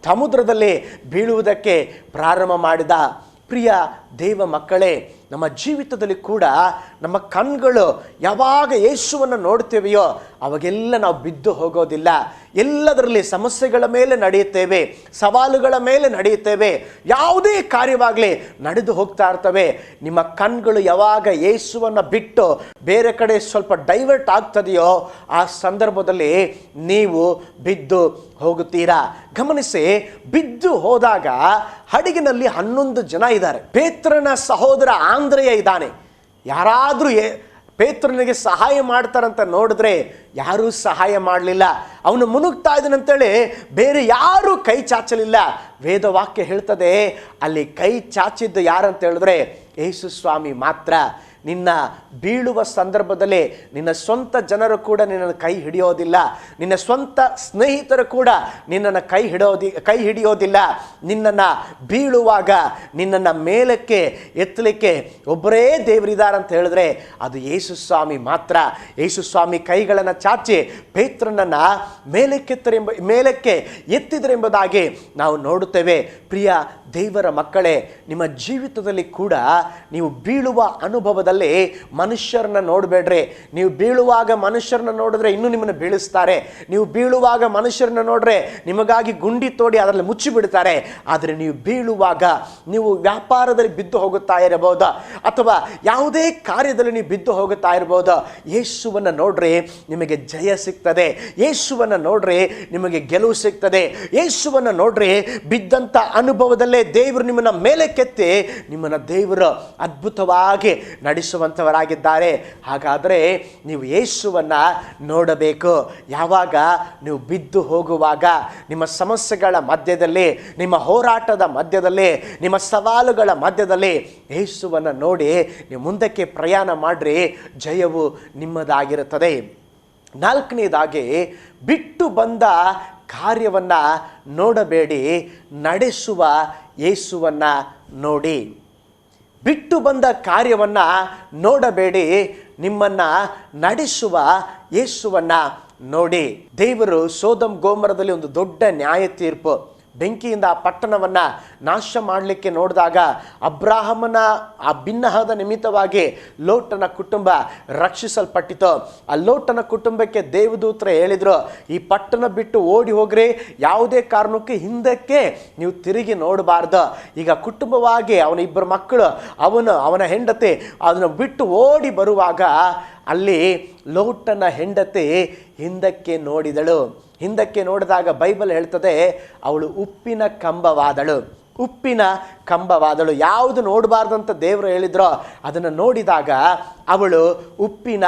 ಸಮುದ್ರದಲ್ಲಿ ಬೀಳುವುದಕ್ಕೆ ಪ್ರಾರಂಭ ಮಾಡಿದ. ಪ್ರಿಯ ದೇವ ಮಕ್ಕಳೇ, ನಮ್ಮ ಜೀವಿತದಲ್ಲಿ ಕೂಡ ನಮ್ಮ ಕಣ್ಗಳು ಯಾವಾಗ ಯೇಸುವನ್ನು ನೋಡ್ತೇವೆಯೋ ಅವಾಗೆಲ್ಲ ನಾವು ಬಿದ್ದು ಹೋಗೋದಿಲ್ಲ. ಎಲ್ಲದರಲ್ಲಿ ಸಮಸ್ಯೆಗಳ ಮೇಲೆ ನಡೆಯುತ್ತೇವೆ, ಸವಾಲುಗಳ ಮೇಲೆ ನಡೆಯುತ್ತೇವೆ, ಯಾವುದೇ ಕಾರ್ಯವಾಗಲಿ ನಡೆದು ಹೋಗ್ತಾ ಇರ್ತವೆ. ನಿಮ್ಮ ಕಣ್ಗಳು ಯಾವಾಗ ಯೇಸುವನ್ನು ಬಿಟ್ಟು ಬೇರೆ ಕಡೆ ಸ್ವಲ್ಪ ಡೈವರ್ಟ್ ಆಗ್ತದೆಯೋ ಆ ಸಂದರ್ಭದಲ್ಲಿ ನೀವು ಬಿದ್ದು ಹೋಗುತ್ತೀರಾ. ಗಮನಿಸಿ, ಬಿದ್ದು ಹೋದಾಗ ಹಡಗಿನಲ್ಲಿ 11 ಜನ ಇದ್ದಾರೆ. ಪೇತ್ರನ ಸಹೋದರ ಆಂದ್ರೆಯ ಇದ್ದಾನೆ. ಯಾರಾದರೂ ಪೇತ್ರನಿಗೆ ಸಹಾಯ ಮಾಡ್ತಾರಂತ ನೋಡಿದ್ರೆ ಯಾರೂ ಸಹಾಯ ಮಾಡಲಿಲ್ಲ. ಅವನು ಮುನುಗ್ತಾ ಇದ್ದಾನಂತೇಳಿ ಬೇರೆ ಯಾರೂ ಕೈ ಚಾಚಲಿಲ್ಲ. ವೇದವಾಕ್ಯ ಹೇಳ್ತದೆ, ಅಲ್ಲಿ ಕೈ ಚಾಚಿದ್ದು ಯಾರಂತ ಹೇಳಿದ್ರೆ ಯೇಸು ಸ್ವಾಮಿ ಮಾತ್ರ. ನಿನ್ನ ಬೀಳುವ ಸಂದರ್ಭದಲ್ಲಿ ನಿನ್ನ ಸ್ವಂತ ಜನರು ಕೂಡ ನಿನ್ನನ್ನು ಕೈ ಹಿಡಿಯೋದಿಲ್ಲ, ನಿನ್ನ ಸ್ವಂತ ಸ್ನೇಹಿತರು ಕೂಡ ನಿನ್ನನ್ನು ಕೈ ಹಿಡಿಯೋದಿಲ್ಲ. ನಿನ್ನನ್ನು ಬೀಳುವಾಗ ನಿನ್ನನ್ನು ಮೇಲಕ್ಕೆ ಎತ್ತಲಿಕ್ಕೆ ಒಬ್ಬರೇ ದೇವರಿದ್ದಾರೆ ಹೇಳಿದ್ರೆ ಅದು ಯೇಸು ಸ್ವಾಮಿ ಮಾತ್ರ. ಯೇಸು ಸ್ವಾಮಿ ಕೈಗಳನ್ನು ಚಾಚಿ ಪೇತ್ರನನ್ನು ಮೇಲಕ್ಕೆ ಎತ್ತಿದರೆಂಬುದಾಗಿ ನಾವು ನೋಡುತ್ತೇವೆ. ಪ್ರಿಯ ದೇವರ ಮಕ್ಕಳೇ, ನಿಮ್ಮ ಜೀವಿತದಲ್ಲಿ ಕೂಡ ನೀವು ಬೀಳುವ ಅನುಭವದಲ್ಲಿ ಮನುಷ್ಯರನ್ನ ನೋಡಬೇಡ್ರಿ. ನೀವು ಬೀಳುವಾಗ ಮನುಷ್ಯರನ್ನ ನೋಡಿದ್ರೆ ಇನ್ನೂ ನಿಮ್ಮನ್ನು ಬೀಳಿಸ್ತಾರೆ. ನೀವು ಬೀಳುವಾಗ ಮನುಷ್ಯರನ್ನ ನೋಡ್ರೆ ನಿಮಗಾಗಿ ಗುಂಡಿ ತೋಡಿ ಅದರಲ್ಲಿ ಮುಚ್ಚಿಬಿಡ್ತಾರೆ. ಆದರೆ ನೀವು ಬೀಳುವಾಗ, ನೀವು ವ್ಯಾಪಾರದಲ್ಲಿ ಬಿದ್ದು ಹೋಗುತ್ತಾ ಇರಬಹುದು, ಅಥವಾ ಯಾವುದೇ ಕಾರ್ಯದಲ್ಲಿ ನೀವು ಬಿದ್ದು ಹೋಗುತ್ತಾ ಇರಬಹುದು, ಯೇಸುವನ್ನು ನೋಡ್ರಿ ನಿಮಗೆ ಜಯ ಸಿಗ್ತದೆ. ಯೇಸುವನ್ನು ನೋಡ್ರಿ ನಿಮಗೆ ಗೆಲುವು ಸಿಗ್ತದೆ. ಯೇಸುವನ್ನು ನೋಡ್ರಿ ಬಿದ್ದಂಥ ಅನುಭವದಲ್ಲೇ ದೇವರು ನಿಮ್ಮನ್ನ ಮೇಲೆ ಕೆತ್ತಿ ನಿಮ್ಮನ್ನ ದೇವರು ಅದ್ಭುತವಾಗಿ ನಡೆಸುವಂಥವರಾಗಿದ್ದಾರೆ. ಹಾಗಾದರೆ ನೀವು ಯೇಸುವನ್ನ ನೋಡಬೇಕು. ಯಾವಾಗ ನೀವು ಬಿದ್ದು ಹೋಗುವಾಗ, ನಿಮ್ಮ ಸಮಸ್ಯೆಗಳ ಮಧ್ಯದಲ್ಲಿ, ನಿಮ್ಮ ಹೋರಾಟದ ಮಧ್ಯದಲ್ಲಿ, ನಿಮ್ಮ ಸವಾಲುಗಳ ಮಧ್ಯದಲ್ಲಿ ಯೇಸುವನ್ನ ನೋಡಿ ನೀವು ಮುಂದಕ್ಕೆ ಪ್ರಯಾಣ ಮಾಡ್ರಿ, ಜಯವು ನಿಮ್ಮದಾಗಿರುತ್ತದೆ. 4ನೇದಾಗಿ, ಬಿಟ್ಟು ಬಂದ ಕಾರ್ಯವನ್ನ ನೋಡಬೇಡಿ, ನಡೆಸುವ ಯೇಸುವನ್ನ ನೋಡಿ. ಬಿಟ್ಟು ಬಂದ ಕಾರ್ಯವನ್ನ ನೋಡಬೇಡಿ, ನಿಮ್ಮನ್ನ ನಡೆಸುವ ಯೇಸುವನ್ನ ನೋಡಿ. ದೇವರು ಸೋದಮ್ ಗೋಮರದಲ್ಲಿ ಒಂದು ದೊಡ್ಡ ನ್ಯಾಯ ತೀರ್ಪು, ಬೆಂಕಿಯಿಂದ ಆ ಪಟ್ಟಣವನ್ನು ನಾಶ ಮಾಡಲಿಕ್ಕೆ ನೋಡಿದಾಗ ಅಬ್ರಾಹಮನ ಆ ಬಿನ್ನಹದ ನಿಮಿತ್ತವಾಗಿ ಲೋಟನ ಕುಟುಂಬ ರಕ್ಷಿಸಲ್ಪಟ್ಟಿತು. ಆ ಲೋಟನ ಕುಟುಂಬಕ್ಕೆ ದೇವದೂತರು ಹೇಳಿದರು, ಈ ಪಟ್ಟಣ ಬಿಟ್ಟು ಓಡಿ ಹೋಗ್ರಿ, ಯಾವುದೇ ಕಾರಣಕ್ಕೆ ಹಿಂದಕ್ಕೆ ನೀವು ತಿರುಗಿ ನೋಡಬಾರ್ದು. ಈಗ ಕುಟುಂಬವಾಗಿ ಅವನ 2 ಮಕ್ಕಳು, ಅವನ ಹೆಂಡತಿ ಅದನ್ನು ಬಿಟ್ಟು ಓಡಿ ಬರುವಾಗ ಅಲ್ಲಿ ಲೋಟನ ಹೆಂಡತಿ ಹಿಂದಕ್ಕೆ ನೋಡಿದಳು. ಹಿಂದಕ್ಕೆ ನೋಡಿದಾಗ ಬೈಬಲ್ ಹೇಳ್ತದೆ, ಅವಳು ಉಪ್ಪಿನ ಕಂಬವಾದಳು. ಯಾವುದು ನೋಡಬಾರ್ದಂತ ದೇವರು ಹೇಳಿದ್ರೋ ಅದನ್ನು ನೋಡಿದಾಗ ಅವಳು ಉಪ್ಪಿನ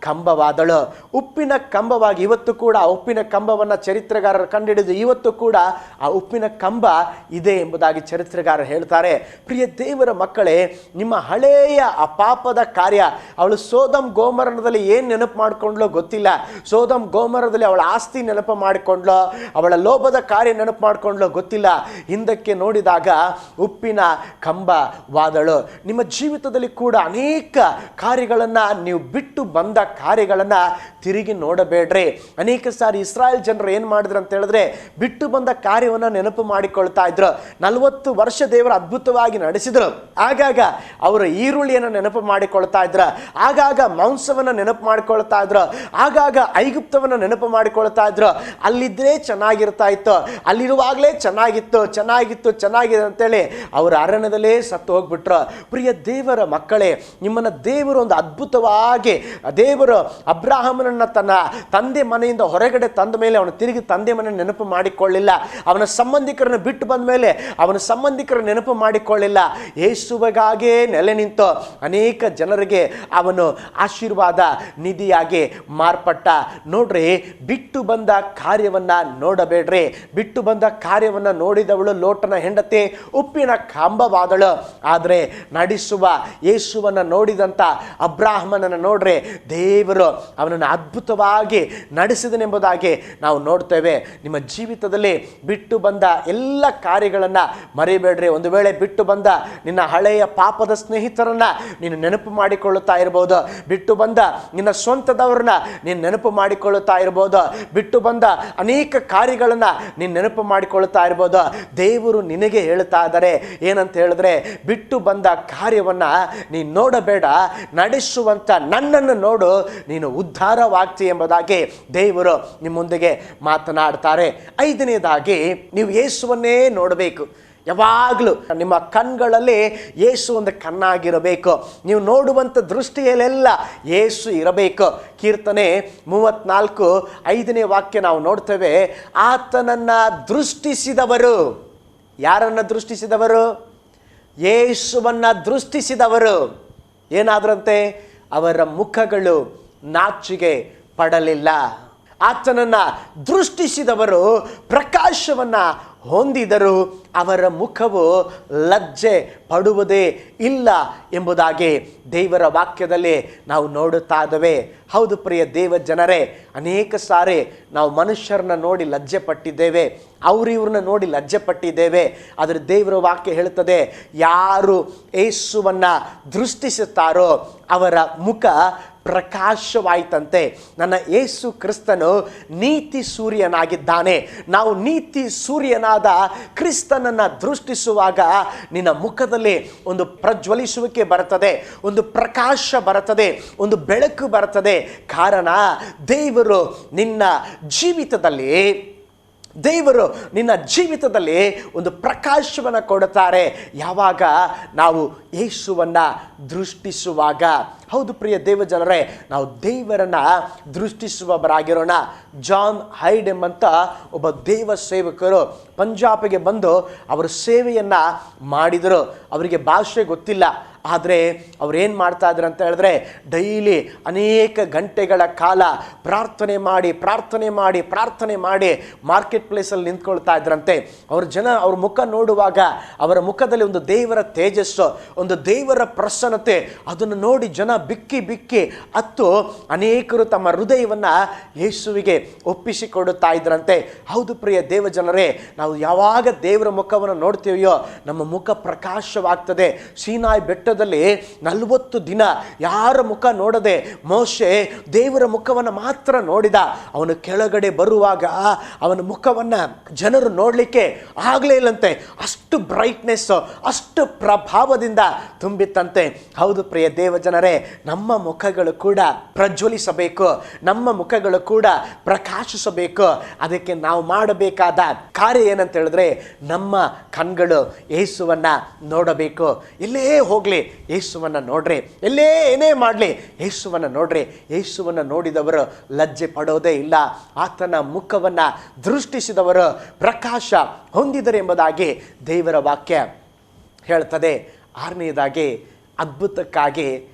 ಕಂಬವಾದಳು. ಉಪ್ಪಿನ ಕಂಬವಾಗಿ ಇವತ್ತು ಕೂಡ ಆ ಉಪ್ಪಿನ ಕಂಬವನ್ನು ಚರಿತ್ರೆಗಾರರು ಕಂಡುಹಿಡಿದು ಇವತ್ತು ಕೂಡ ಆ ಉಪ್ಪಿನ ಕಂಬ ಇದೆ ಎಂಬುದಾಗಿ ಚರಿತ್ರೆಗಾರರು ಹೇಳ್ತಾರೆ. ಪ್ರಿಯ ದೇವರ ಮಕ್ಕಳೇ, ನಿಮ್ಮ ಹಳೆಯ ಆ ಪಾಪದ ಕಾರ್ಯ, ಅವಳು ಸೋದಮ್ ಗೋಮರದಲ್ಲಿ ಏನು ನೆನಪು ಮಾಡಿಕೊಂಡ್ಲೋ ಗೊತ್ತಿಲ್ಲ. ಸೋದಮ್ ಗೋಮರದಲ್ಲಿ ಅವಳ ಆಸ್ತಿ ನೆನಪು ಮಾಡಿಕೊಂಡ್ಲೋ, ಅವಳ ಲೋಭದ ಕಾರ್ಯ ನೆನಪು ಮಾಡಿಕೊಂಡ್ಲೋ ಗೊತ್ತಿಲ್ಲ. ಹಿಂದಕ್ಕೆ ನೋಡಿದಾಗ ಉಪ್ಪಿನ ಕಂಬವಾದಳು. ನಿಮ್ಮ ಜೀವಿತದಲ್ಲಿ ಕೂಡ ಅನೇಕ ಕಾರ್ಯಗಳು ಕಾರ್ಯಗಳನ್ನು, ನೀವು ಬಿಟ್ಟು ಬಂದ ಕಾರ್ಯಗಳನ್ನು ತಿರುಗಿ ನೋಡಬೇಡ್ರಿ. ಅನೇಕ ಸಾರಿ ಇಸ್ರಾಯೇಲ್ ಜನರು ಏನು ಮಾಡಿದ್ರು ಅಂತ ಹೇಳಿದ್ರೆ, ಬಿಟ್ಟು ಬಂದ ಕಾರ್ಯವನ್ನು ನೆನಪು ಮಾಡಿಕೊಳ್ತಾ ಇದ್ರು. 40 ವರ್ಷ ದೇವರು ಅದ್ಭುತವಾಗಿ ನಡೆಸಿದ್ರು. ಆಗಾಗ ಅವರು ಈರುಳ್ಳಿಯನ್ನು ನೆನಪು ಮಾಡಿಕೊಳ್ತಾ ಇದ್ರ, ಆಗಾಗ ಮಾಂಸವನ್ನು ನೆನಪು ಮಾಡಿಕೊಳ್ತಾ ಇದ್ರು, ಆಗಾಗ ಐಗುಪ್ತವನ್ನು ನೆನಪು ಮಾಡಿಕೊಳ್ತಾ ಇದ್ರು. ಅಲ್ಲಿದ್ದರೆ ಚೆನ್ನಾಗಿರ್ತಾ ಇತ್ತು, ಅಲ್ಲಿರುವಾಗಲೇ ಚೆನ್ನಾಗಿದೆ ಅಂತೇಳಿ ಅವರು ಅರಣ್ಯದಲ್ಲೇ ಸತ್ತು ಹೋಗ್ಬಿಟ್ರು. ಪ್ರಿಯ ದೇವರ ಮಕ್ಕಳೇ, ನಿಮ್ಮನ್ನು ದೇವರು ಒಂದು ಅದ್ಭುತವಾಗಿ, ದೇವರು ಅಬ್ರಾಹಮನನ್ನ ತನ್ನ ತಂದೆ ಮನೆಯಿಂದ ಹೊರಗಡೆ ತಂದ ಮೇಲೆ ಅವನು ತಿರುಗಿ ತಂದೆ ಮನೆ ನೆನಪು ಮಾಡಿಕೊಳ್ಳಿಲ್ಲ. ಅವನ ಸಂಬಂಧಿಕರನ್ನು ಬಿಟ್ಟು ಬಂದ ಮೇಲೆ ಅವನ ಸಂಬಂಧಿಕರ ನೆನಪು ಮಾಡಿಕೊಳ್ಳಿಲ್ಲ. ಯೇಸುವಿಗಾಗೇ ನೆಲೆ ನಿಂತು ಅನೇಕ ಜನರಿಗೆ ಅವನು ಆಶೀರ್ವಾದ ನಿಧಿಯಾಗಿ ಮಾರ್ಪಟ್ಟ. ನೋಡ್ರಿ, ಬಿಟ್ಟು ಬಂದ ಕಾರ್ಯವನ್ನ ನೋಡಬೇಡ್ರಿ. ಬಿಟ್ಟು ಬಂದ ಕಾರ್ಯವನ್ನ ನೋಡಿದವಳು ಲೋಟನ ಹೆಂಡತಿ ಉಪ್ಪಿನ ಕಂಬವಾದಳು. ಆದರೆ ನಡೆಸುವ ಯೇಸುವನ್ನ ನೋಡಿದಂತ ಅಬ್ರಾಹ್ಮನನ್ನು ನೋಡ್ರಿ, ದೇವರು ಅವನನ್ನು ಅದ್ಭುತವಾಗಿ ನಡೆಸಿದನೆಂಬುದಾಗಿ ನಾವು ನೋಡ್ತೇವೆ. ನಿಮ್ಮ ಜೀವಿತದಲ್ಲಿ ಬಿಟ್ಟು ಬಂದ ಎಲ್ಲ ಕಾರ್ಯಗಳನ್ನು ಮರಿಬೇಡ್ರಿ. ಒಂದು ವೇಳೆ ಬಿಟ್ಟು ಬಂದ ನಿನ್ನ ಹಳೆಯ ಪಾಪದ ಸ್ನೇಹಿತರನ್ನ ನೀನು ನೆನಪು ಮಾಡಿಕೊಳ್ಳುತ್ತಾ ಇರಬಹುದು, ಬಿಟ್ಟು ಬಂದ ನಿನ್ನ ಸ್ವಂತದವ್ರನ್ನ ನೀನು ನೆನಪು ಮಾಡಿಕೊಳ್ಳುತ್ತಾ ಇರಬಹುದು, ಬಿಟ್ಟು ಬಂದ ಅನೇಕ ಕಾರ್ಯಗಳನ್ನ ನೀನು ನೆನಪು ಮಾಡಿಕೊಳ್ಳುತ್ತಾ ಇರಬಹುದು. ದೇವರು ನಿನಗೆ ಹೇಳ್ತಾ ಇದ್ದಾರೆ ಏನಂತ ಹೇಳಿದ್ರೆ, ಬಿಟ್ಟು ಬಂದ ಕಾರ್ಯವನ್ನ ನೀನು ನೋಡಬೇಡ, ನಡೆಸುವಂತ ನನ್ನನ್ನು ನೋಡು, ನೀನು ಉದ್ಧಾರವಾಗ್ತಿ ಎಂಬುದಾಗಿ ದೇವರು ನಿಮ್ಮೊಂದಿಗೆ ಮಾತನಾಡ್ತಾರೆ. 5ನೇದಾಗಿ, ನೀವು ಯೇಸುವನ್ನೇ ನೋಡಬೇಕು. ಯಾವಾಗಲೂ ನಿಮ್ಮ ಕಣ್ಗಳಲ್ಲಿ ಯೇಸು ಒಂದು ಕಣ್ಣಾಗಿರಬೇಕು. ನೀವು ನೋಡುವಂಥ ದೃಷ್ಟಿಯಲ್ಲೆಲ್ಲ ಯೇಸು ಇರಬೇಕು. ಕೀರ್ತನೆ 34:5ನೇ ವಾಕ್ಯ ನಾವು ನೋಡ್ತೇವೆ. ಆತನನ್ನ ದೃಷ್ಟಿಸಿದವರು, ಯಾರನ್ನ ದೃಷ್ಟಿಸಿದವರು? ಯೇಸುವನ್ನ ದೃಷ್ಟಿಸಿದವರು ಏನಾದ್ರಂತೆ? ಅವರ ಮುಖಗಳು ನಾಚಿಕೆ ಪಡಲಿಲ್ಲ. ಆತನನ್ನ ದೃಷ್ಟಿಸಿದವರು ಪ್ರಕಾಶವನ್ನ ಹೊಂದಿದರು, ಅವರ ಮುಖವು ಲಜ್ಜೆ ಪಡುವುದೇ ಇಲ್ಲ ಎಂಬುದಾಗಿ ದೇವರ ವಾಕ್ಯದಲ್ಲಿ ನಾವು ನೋಡುತ್ತಾ ಇದ್ದೇವೆ. ಹೌದು ಪ್ರಿಯ ದೇವ ಜನರೇ, ಅನೇಕ ಸಾರಿ ನಾವು ಮನುಷ್ಯರನ್ನ ನೋಡಿ ಲಜ್ಜೆ ಪಟ್ಟಿದ್ದೇವೆ, ಇವ್ರನ್ನ ನೋಡಿ ಲಜ್ಜೆ ಪಟ್ಟಿದ್ದೇವೆ. ಆದರೆ ದೇವರ ವಾಕ್ಯ ಹೇಳುತ್ತದೆ, ಯಾರು ಯೇಸುವನ್ನ ದೃಷ್ಟಿಸುತ್ತಾರೋ ಅವರ ಮುಖ ಪ್ರಕಾಶವಾಯಿತಂತೆ. ನನ್ನ ಯೇಸು ಕ್ರಿಸ್ತನು ನೀತಿ ಸೂರ್ಯನಾಗಿದ್ದಾನೆ. ನಾವು ನೀತಿ ಸೂರ್ಯನಾದ ಕ್ರಿಸ್ತನನ್ನ ದೃಷ್ಟಿಸುವಾಗ ನಿನ್ನ ಮುಖದಲ್ಲಿ ಒಂದು ಪ್ರಜ್ವಲಿಸುವಿಕೆ ಬರುತ್ತದೆ, ಒಂದು ಪ್ರಕಾಶ ಬರುತ್ತದೆ, ಒಂದು ಬೆಳಕು ಬರುತ್ತದೆ. ಕಾರಣ, ದೇವರು ನಿನ್ನ ಜೀವಿತದಲ್ಲಿ ಒಂದು ಪ್ರಕಾಶವನ್ನು ಕೊಡುತ್ತಾರೆ. ಯಾವಾಗ? ನಾವು ಯೇಸುವನ್ನ ದೃಷ್ಟಿಸುವಾಗ. ಹೌದು ಪ್ರಿಯ ದೇವ ಜನರೇ, ನಾವು ದೇವರನ್ನ ದೃಷ್ಟಿಸುವವರಾಗಿರೋಣ. ಜಾನ್ ಹೈಡ್ ಎಂಬಂತ ಒಬ್ಬ ದೇವ ಸೇವಕರು ಪಂಜಾಬಿಗೆ ಬಂದು ಅವರು ಸೇವೆಯನ್ನ ಮಾಡಿದರು. ಅವರಿಗೆ ಭಾಷೆ ಗೊತ್ತಿಲ್ಲ. ಆದರೆ ಅವ್ರು ಏನು ಮಾಡ್ತಾ ಇದ್ರು ಅಂತ ಹೇಳಿದ್ರೆ, ಡೈಲಿ ಅನೇಕ ಗಂಟೆಗಳ ಕಾಲ ಪ್ರಾರ್ಥನೆ ಮಾಡಿ ಮಾರ್ಕೆಟ್ ಪ್ಲೇಸಲ್ಲಿ ನಿಂತ್ಕೊಳ್ತಾ ಇದ್ರಂತೆ. ಅವ್ರ ಮುಖ ನೋಡುವಾಗ ಅವರ ಮುಖದಲ್ಲಿ ಒಂದು ದೇವರ ತೇಜಸ್ಸು, ಒಂದು ದೇವರ ಪ್ರಸನ್ನತೆ, ಅದನ್ನು ನೋಡಿ ಜನ ಬಿಕ್ಕಿ ಅತ್ತು ಅನೇಕರು ತಮ್ಮ ಹೃದಯವನ್ನ ಯೇಸುವಿಗೆ ಒಪ್ಪಿಸಿಕೊಡುತ್ತಾ ಇದ್ರಂತೆ. ಹೌದು ಪ್ರಿಯ ದೇವ ಜನರೇ, ನಾವು ಯಾವಾಗ ದೇವರ ಮುಖವನ್ನು ನೋಡ್ತೀವಿಯೋ ನಮ್ಮ ಮುಖ ಪ್ರಕಾಶವಾಗ್ತದೆ. ಸೀನಾಯಿ ಬೆಟ್ಟದಲ್ಲಿ 40 ದಿನ ಯಾರ ಮುಖ ನೋಡದೆ ಮೋಶೆ ದೇವರ ಮುಖವನ್ನು ಮಾತ್ರ ನೋಡಿದ. ಅವನು ಕೆಳಗಡೆ ಬರುವಾಗ ಅವನ ಮುಖವನ್ನ ಜನರು ನೋಡ್ಲಿಕ್ಕೆ ಆಗ್ಲೇ ಇಲ್ಲಂತೆ. ಅಷ್ಟು ಬ್ರೈಟ್ನೆಸ್, ಅಷ್ಟು ಪ್ರಭಾವದಿಂದ ತುಂಬಿತ್ತಂತೆ. ಹೌದು ಪ್ರಿಯ ದೇವ ಜನರೇ, ನಮ್ಮ ಮುಖಗಳು ಕೂಡ ಪ್ರಜ್ವಲಿಸಬೇಕು, ನಮ್ಮ ಮುಖಗಳು ಕೂಡ ಪ್ರಕಾಶಿಸಬೇಕು. ಅದಕ್ಕೆ ನಾವು ಮಾಡಬೇಕಾದ ಕಾರ್ಯ ಏನಂತ ಹೇಳಿದ್ರೆ, ನಮ್ಮ ಕಣ್ಗಳು ಯೇಸುವನ್ನ ನೋಡಬೇಕು. ಎಲ್ಲೇ ಹೋಗ್ಲಿ ಯೇಸುವನ್ನ ನೋಡ್ರಿ, ಎಲ್ಲೇ ಏನೇ ಮಾಡಲಿ ಯೇಸುವನ್ನ ನೋಡ್ರಿ. ಯೇಸುವನ್ನ ನೋಡಿದವರು ಲಜ್ಜೆ ಪಡೋದೇ ಇಲ್ಲ. ಆತನ ಮುಖವನ್ನ ದೃಷ್ಟಿಸಿದವರು ಪ್ರಕಾಶ ಹೊಂದಿದರು ಎಂಬುದಾಗಿ ದೇವರ ವಾಕ್ಯ ಹೇಳ್ತದೆ. 6ನೇದಾಗಿ, ಅದ್ಭುತಕ್ಕಾಗಿ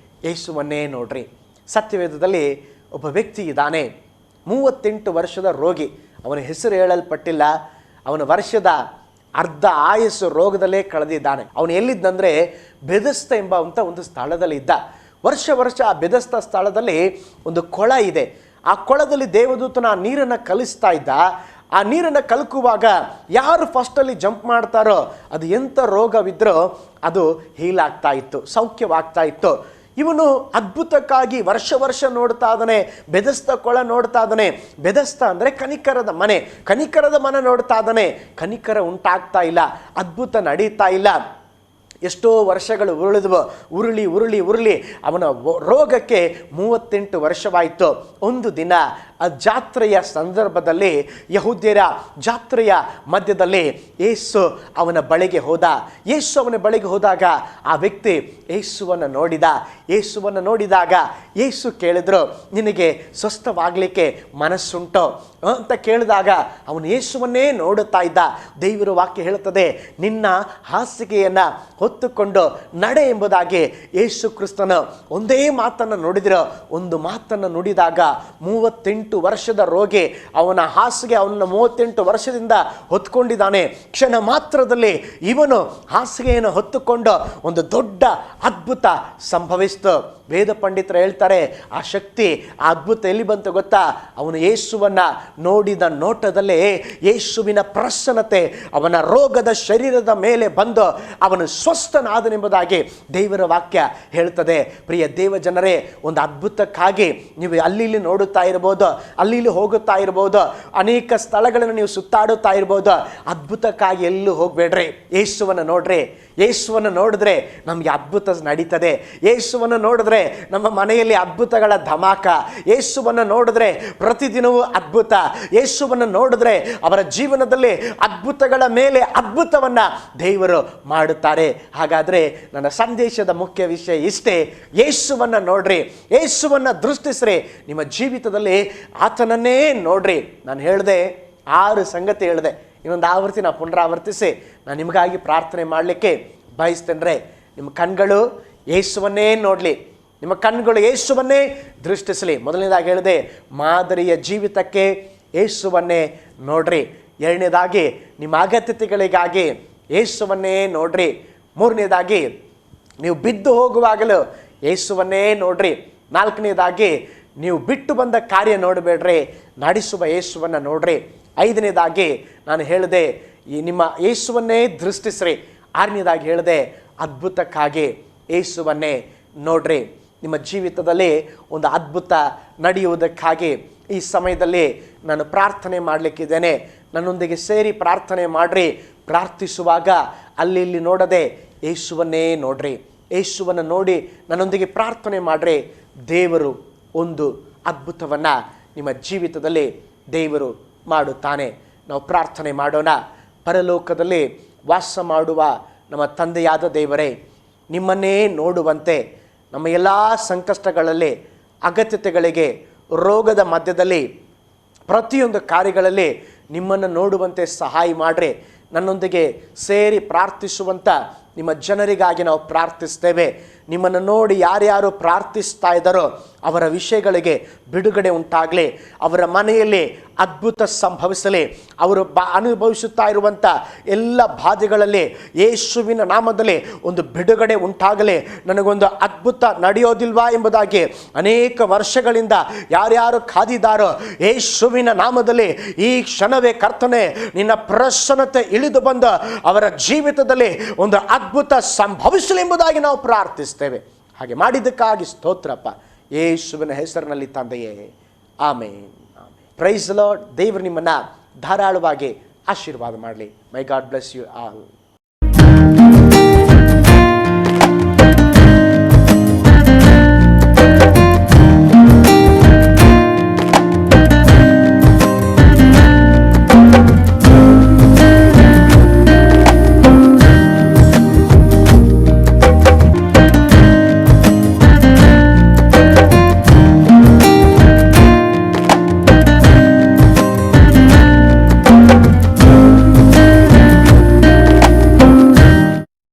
ಯೇಸುವನ್ನೇ ನೋಡ್ರಿ. ಸತ್ಯವೇದದಲ್ಲಿ ಒಬ್ಬ ವ್ಯಕ್ತಿ ಇದ್ದಾನೆ, 38 ವರ್ಷದ ರೋಗಿ. ಅವನ ಹೆಸರು ಹೇಳಲ್ಪಟ್ಟಿಲ್ಲ. ಅವನ ವರ್ಷದ ಅರ್ಧ ಆಯಸ್ಸು ರೋಗದಲ್ಲೇ ಕಳೆದಿದ್ದಾನೆ. ಅವನು ಎಲ್ಲಿದ್ದಂದರೆ ಬೆದಸ್ತ ಎಂಬ ಒಂದು ಸ್ಥಳದಲ್ಲಿ ಇದ್ದ. ವರ್ಷ ಆ ಬೆದಸ್ತ ಸ್ಥಳದಲ್ಲಿ ಒಂದು ಕೊಳ ಇದೆ. ಆ ಕೊಳದಲ್ಲಿ ದೇವದೂತನ ಆ ನೀರನ್ನು ಕಲಿಸ್ತಾ ಇದ್ದ. ಆ ನೀರನ್ನು ಕಲಕುವಾಗ ಯಾರು ಫಸ್ಟಲ್ಲಿ ಜಂಪ್ ಮಾಡ್ತಾರೋ ಅದು ಎಂಥ ರೋಗವಿದ್ರೂ ಅದು ಹೀಲ್ ಆಗ್ತಾ ಇತ್ತು, ಸೌಖ್ಯವಾಗ್ತಾ ಇತ್ತು. ಇವನು ಅದ್ಭುತಕ್ಕಾಗಿ ವರ್ಷ ನೋಡ್ತಾ ಇದ್ದಾನೆ. ಬೆದಸ್ತ ಕೊಳ ನೋಡ್ತಾ ಇದ್ದಾನೆ. ಬೆದಸ್ತ ಅಂದರೆ ಕನಿಕರದ ಮನೆ ನೋಡ್ತಾ ಇದ್ದಾನೆ. ಕನಿಕರ ಉಂಟಾಗ್ತಾ ಇಲ್ಲ, ಅದ್ಭುತ ನಡೀತಾ ಇಲ್ಲ. ಎಷ್ಟೋ ವರ್ಷಗಳು ಉರುಳಿ ಅವನ ರೋಗಕ್ಕೆ 38 ವರ್ಷವಾಯಿತು. ಒಂದು ದಿನ ಆ ಜಾತ್ರೆಯ ಸಂದರ್ಭದಲ್ಲಿ, ಯಹೂದ್ಯರ ಜಾತ್ರೆಯ ಮಧ್ಯದಲ್ಲಿ ಯೇಸು ಅವನ ಬಳಿಗೆ ಹೋದಾಗ ಆ ವ್ಯಕ್ತಿ ಯೇಸುವನ್ನು ನೋಡಿದಾಗ ಯೇಸು ಕೇಳಿದ್ರು, ನಿನಗೆ ಸ್ವಸ್ಥವಾಗಲಿಕ್ಕೆ ಮನಸ್ಸುಂಟೋ ಅಂತ ಕೇಳಿದಾಗ ಅವನು ಯೇಸುವನ್ನೇ ನೋಡುತ್ತಾ ಇದ್ದ. ದೇವರ ವಾಕ್ಯ ಹೇಳುತ್ತದೆ, ನಿನ್ನ ಹಾಸಿಗೆಯನ್ನು ಹೊತ್ತುಕೊಂಡು ನಡೆ ಎಂಬುದಾಗಿ. ಯೇಸು ಕ್ರಿಸ್ತನು ಒಂದೇ ಮಾತನ್ನು ನುಡಿದಾಗ 38 ವರ್ಷದ ರೋಗಿ ಅವನ ಹಾಸಿಗೆ ಅವನನ್ನು 38 ವರ್ಷದಿಂದ ಹೊತ್ಕೊಂಡಿದ್ದಾನೆ. ಕ್ಷಣ ಮಾತ್ರದಲ್ಲಿ ಇವನು ಹಾಸಿಗೆಯನ್ನು ಹೊತ್ತುಕೊಂಡು ಒಂದು ದೊಡ್ಡ ಅದ್ಭುತ ಸಂಭವಿಸಿತು. ವೇದ ಪಂಡಿತರು ಹೇಳ್ತಾರೆ, ಆ ಶಕ್ತಿ, ಆ ಅದ್ಭುತ ಎಲ್ಲಿ ಬಂತು ಗೊತ್ತಾ? ಅವನು ಯೇಸುವನ್ನ ನೋಡಿದ ನೋಟದಲ್ಲೇ ಯೇಸುವಿನ ಪ್ರಸನ್ನತೆ ಅವನ ರೋಗದ ಶರೀರದ ಮೇಲೆ ಬಂದು ಅವನು ಸ್ವಸ್ಥನಾದನೆಂಬುದಾಗಿ ದೇವರ ವಾಕ್ಯ ಹೇಳ್ತದೆ. ಪ್ರಿಯ ದೇವ ಜನರೇ, ಒಂದು ಅದ್ಭುತಕ್ಕಾಗಿ ನೀವು ಅಲ್ಲಿ ನೋಡುತ್ತಾ ಇರಬಹುದು, ಅಲ್ಲಿ ಹೋಗುತ್ತಾ ಇರಬಹುದು, ಅನೇಕ ಸ್ಥಳಗಳನ್ನು ನೀವು ಸುತ್ತಾಡುತ್ತಾ ಇರಬಹುದು. ಅದ್ಭುತಕ್ಕಾಗಿ ಎಲ್ಲೂ ಹೋಗಬೇಡ್ರಿ, ಯೇಸುವನ್ನು ನೋಡಿದ್ರೆ ನಮಗೆ ಅದ್ಭುತ ನಡೀತದೆ. ಯೇಸುವನ್ನು ನೋಡಿದ್ರೆ ನಮ್ಮ ಮನೆಯಲ್ಲಿ ಅದ್ಭುತಗಳ ಧಮಾಕ. ಯೇಸುವನ್ನು ನೋಡಿದ್ರೆ ಪ್ರತಿದಿನವೂ ಅದ್ಭುತ. ಯೇಸುವನ್ನು ನೋಡಿದ್ರೆ ಅವರ ಜೀವನದಲ್ಲಿ ಅದ್ಭುತಗಳ ಮೇಲೆ ಅದ್ಭುತವನ್ನ ದೇವರು ಮಾಡುತ್ತಾರೆ. ಹಾಗಾದ್ರೆ ನನ್ನ ಸಂದೇಶದ ಮುಖ್ಯ ವಿಷಯ ಇಷ್ಟೇ, ಯೇಸುವನ್ನು ನೋಡ್ರಿ, ಯೇಸುವನ್ನು ದೃಷ್ಟಿಸ್ರಿ, ನಿಮ್ಮ ಜೀವಿತದಲ್ಲಿ ಆತನನ್ನೇ ನೋಡ್ರಿ. ನಾನು ಹೇಳಿದೆ 6 ಸಂಗತಿ ಹೇಳಿದೆ. ಇನ್ನೊಂದು ಆವರ್ತಿ ನಾನು ಪುನರಾವರ್ತಿಸಿ ನಾನು ನಿಮಗಾಗಿ ಪ್ರಾರ್ಥನೆ ಮಾಡಲಿಕ್ಕೆ ಬಯಸ್ತೇನೆ. ನಿಮ್ಮ ಕಣ್ಗಳು ಯೇಸುವನ್ನೇ ನೋಡಲಿ, ನಿಮ್ಮ ಕಣ್ಗಳು ಯೇಸುವನ್ನೇ ದೃಷ್ಟಿಸಲಿ. ಮೊದಲನೇದಾಗಿ ಹೇಳಿದೆ, ಮಾದರಿಯ ಜೀವಿತಕ್ಕೆ ಯೇಸುವನ್ನೇ ನೋಡ್ರಿ. ಎರಡನೇದಾಗಿ, ನಿಮ್ಮ ಅಗತ್ಯತೆಗಳಿಗಾಗಿ ಯೇಸುವನ್ನೇ ನೋಡ್ರಿ. ಮೂರನೇದಾಗಿ, ನೀವು ಬಿದ್ದು ಹೋಗುವಾಗಲೂ ಯೇಸುವನ್ನೇ ನೋಡ್ರಿ. ನಾಲ್ಕನೇದಾಗಿ, ನೀವು ಬಿಟ್ಟು ಬಂದ ಕಾರ್ಯ ನೋಡಬೇಡ್ರಿ, ನಡೆಸುವ ಯೇಸುವನ್ನು ನೋಡ್ರಿ. ಐದನೇದಾಗಿ ನಾನು ಹೇಳಿದೆ, ನಿಮ್ಮ ಯೇಸುವನ್ನೇ ದೃಷ್ಟಿಸ್ರಿ. ಆರನೇದಾಗಿ ಹೇಳಿದೆ, ಅದ್ಭುತಕ್ಕಾಗಿ ಯೇಸುವನ್ನೇ ನೋಡ್ರಿ. ನಿಮ್ಮ ಜೀವಿತದಲ್ಲಿ ಒಂದು ಅದ್ಭುತ ನಡೆಯುವುದಕ್ಕಾಗಿ ಈ ಸಮಯದಲ್ಲಿ ನಾನು ಪ್ರಾರ್ಥನೆ ಮಾಡಲಿಕ್ಕಿದ್ದೇನೆ. ನನ್ನೊಂದಿಗೆ ಸೇರಿ ಪ್ರಾರ್ಥನೆ ಮಾಡ್ರಿ. ಪ್ರಾರ್ಥಿಸುವಾಗ ಅಲ್ಲಿ ಇಲ್ಲಿ ನೋಡದೆ ಯೇಸುವನ್ನೇ ನೋಡ್ರಿ. ಯೇಸುವನ್ನು ನೋಡಿ ನನ್ನೊಂದಿಗೆ ಪ್ರಾರ್ಥನೆ ಮಾಡ್ರಿ. ದೇವರು ಒಂದು ಅದ್ಭುತವನ್ನು ನಿಮ್ಮ ಜೀವಿತದಲ್ಲಿ ದೇವರು ಮಾಡುತ್ತಾನೆ. ನಾವು ಪ್ರಾರ್ಥನೆ ಮಾಡೋಣ. ಪರಲೋಕದಲ್ಲಿ ವಾಸ ಮಾಡುವ ನಮ್ಮ ತಂದೆಯಾದ ದೇವರೇ, ನಿಮ್ಮನ್ನೇ ನೋಡುವಂತೆ ನಮ್ಮ ಎಲ್ಲ ಸಂಕಷ್ಟಗಳಲ್ಲಿ, ಅಗತ್ಯತೆಗಳಿಗೆ, ರೋಗದ ಮಧ್ಯದಲ್ಲಿ, ಪ್ರತಿಯೊಂದು ಕಾರ್ಯಗಳಲ್ಲಿ ನಿಮ್ಮನ್ನು ನೋಡುವಂತೆ ಸಹಾಯ ಮಾಡಿರಿ. ನನ್ನೊಂದಿಗೆ ಸೇರಿ ಪ್ರಾರ್ಥಿಸುವಂಥ ನಿಮ್ಮ ಜನರಿಗಾಗಿ ನಾವು ಪ್ರಾರ್ಥಿಸ್ತೇವೆ. ನಿಮ್ಮನ್ನು ನೋಡಿ ಯಾರ್ಯಾರು ಪ್ರಾರ್ಥಿಸ್ತಾ ಇದ್ದಾರೋ ಅವರ ವಿಷಯಗಳಿಗೆ ಬಿಡುಗಡೆ ಉಂಟಾಗಲಿ, ಅವರ ಮನೆಯಲ್ಲಿ ಅದ್ಭುತ ಸಂಭವಿಸಲಿ, ಅವರು ಅನುಭವಿಸುತ್ತಾ ಇರುವಂಥ ಎಲ್ಲ ಬಾಧೆಗಳಲ್ಲಿ ಯೇಸುವಿನ ನಾಮದಲ್ಲಿ ಒಂದು ಬಿಡುಗಡೆ ಉಂಟಾಗಲಿ. ನನಗೊಂದು ಅದ್ಭುತ ನಡೆಯೋದಿಲ್ವಾ ಎಂಬುದಾಗಿ ಅನೇಕ ವರ್ಷಗಳಿಂದ ಯಾರ್ಯಾರು ಕಾದಿದ್ದಾರೋ ಯೇಸುವಿನ ನಾಮದಲ್ಲಿ ಈ ಕ್ಷಣವೇ ಕರ್ತನೆ ನಿನ್ನ ಪ್ರಸನ್ನತೆ ಇಳಿದು ಬಂದು ಅವರ ಜೀವಿತದಲ್ಲಿ ಒಂದು ಅದ್ಭುತ ಸಂಭವಿಸಲಿ ಎಂಬುದಾಗಿ ನಾವು ಪ್ರಾರ್ಥಿಸ್ತೇವೆ. ಹಾಗೆ ಮಾಡಿದ್ದಕ್ಕಾಗಿ ಸ್ತೋತ್ರಪ್ಪ, ಯೇಸುವಿನ ಹೆಸರಿನಲ್ಲಿ ತಂದೆಯೇ, ಆಮೇನ್. Price lord. ದೇವರು ನಿಮ್ಮನ್ನು ಧಾರಾಳವಾಗಿ ಆಶೀರ್ವಾದ ಮಾಡಲಿ. ಮೈ ಗಾಡ್ ಬ್ಲೆಸ್ ಯು ಆಲ್.